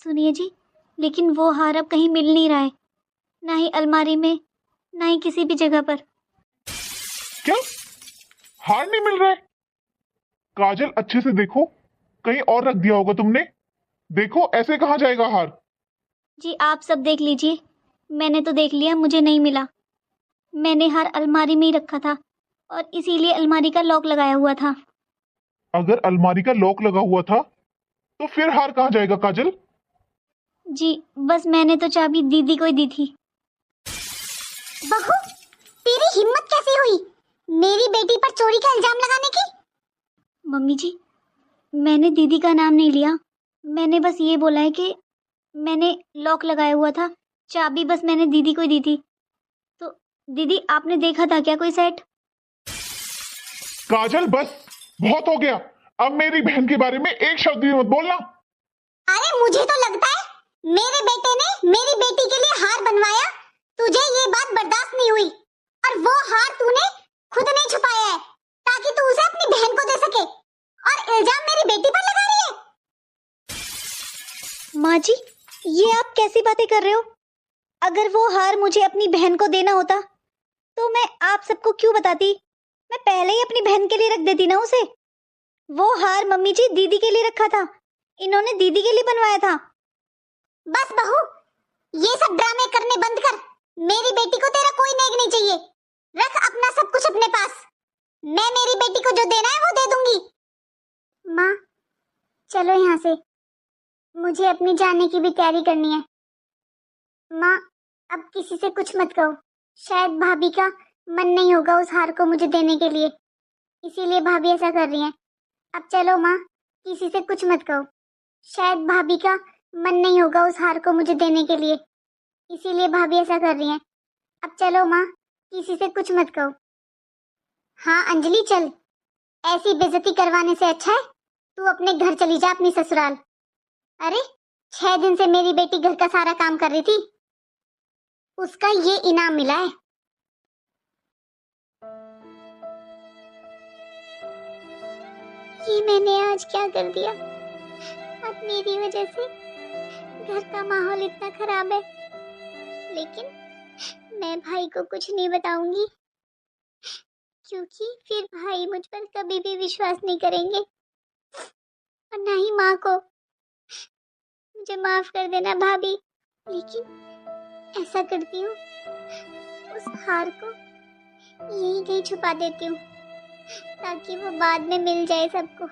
सुनिए जी, लेकिन वो हार अब कहीं मिल नहीं रहा है, ना ही अलमारी में, ना ही किसी भी जगह पर। क्या? हार नहीं मिल रहा है? काजल, अच्छे से देखो, कहीं और रख दिया होगा तुमने। देखो, ऐसे कहाँ जाएगा हार? जी आप सब देख लीजिए, मैंने तो देख लिया, मुझे नहीं मिला। मैंने हार अलमारी में ही रखा था और इसीलिए अलमारी का लॉक लगाया हुआ था। अगर अलमारी का लॉक लगा हुआ था तो फिर हार कहाँ जाएगा काजल? जी बस मैंने तो चाबी दीदी को ही दी थी। बहू, तेरी हिम्मत कैसे हुई मेरी बेटी पर चोरी का इल्जाम लगाने की? मम्मी जी, मैंने दीदी का नाम नहीं लिया, मैंने बस ये बोला है कि मैंने लॉक लगाया हुआ था, चाबी बस मैंने दीदी को ही दी थी। तो दीदी आपने देखा था क्या कोई सेट? काजल, बस बहुत हो गया। अब मेरी बहन के बारे में एक शब्द भी मत बोलना। अरे मुझे तो लगता है मेरे बेटे ने मेरी बेटी के लिए हार बनवाया, तुझे ये बात बर्दाश्त नहीं हुई और वो हार तूने खुद ने छुपाया है ताकि तू उसे अपनी बहन को दे सके, और इल्जाम मेरी बेटी पर लगा रही है। माँ जी, ये आप कैसी बातें कर रहे हो? अगर वो हार मुझे अपनी बहन को देना होता तो मैं आप सबको क्यों बताती? मैं पहले ही अपनी बहन के लिए रख देती ना उसे। वो हार मम्मी जी दीदी के लिए रखा था, इन्होंने दीदी के लिए बनवाया था। बस बहू, ये सब ड्रामे करने बंद कर। मेरी बेटी को तेरा कोई नेक नहीं चाहिए। रख अपना सब कुछ अपने पास। मैं मेरी बेटी को जो देना है वो दे दूंगी। माँ, चलो यहाँ से, मुझे अपनी जाने की भी तैयारी करनी है। माँ, अब किसी से कुछ मत कहो, शायद भाभी का मन नहीं होगा उस हार को मुझे देने के लिए, इसीलिए भाभी ऐसा कर रही हैं। अब चलो माँ, किसी से कुछ मत कहो, शायद भाभी का मन नहीं होगा उस हार को मुझे देने के लिए, इसीलिए भाभी ऐसा कर रही हैं। अब चलो माँ, किसी से कुछ मत कहो। हाँ अंजलि, चल, ऐसी बेइज्जती करवाने से अच्छा है तू अपने घर चली जा, अपनी ससुराल। अरे 6 दिन से मेरी बेटी घर का सारा काम कर रही थी, उसका ये इनाम मिला है। ये मैंने आज क्या कर दिया? अब मेरी वजह से घर का माहौल इतना खराब है, लेकिन मैं भाई को कुछ नहीं बताऊंगी क्योंकि फिर भाई मुझ पर कभी भी विश्वास नहीं करेंगे, और ना ही माँ को। मुझे माफ कर देना भाभी, लेकिन ऐसा करती हूँ, उस हार को यहीं कहीं छुपा देती हूँ ताकि वो बाद में मिल जाए सबको।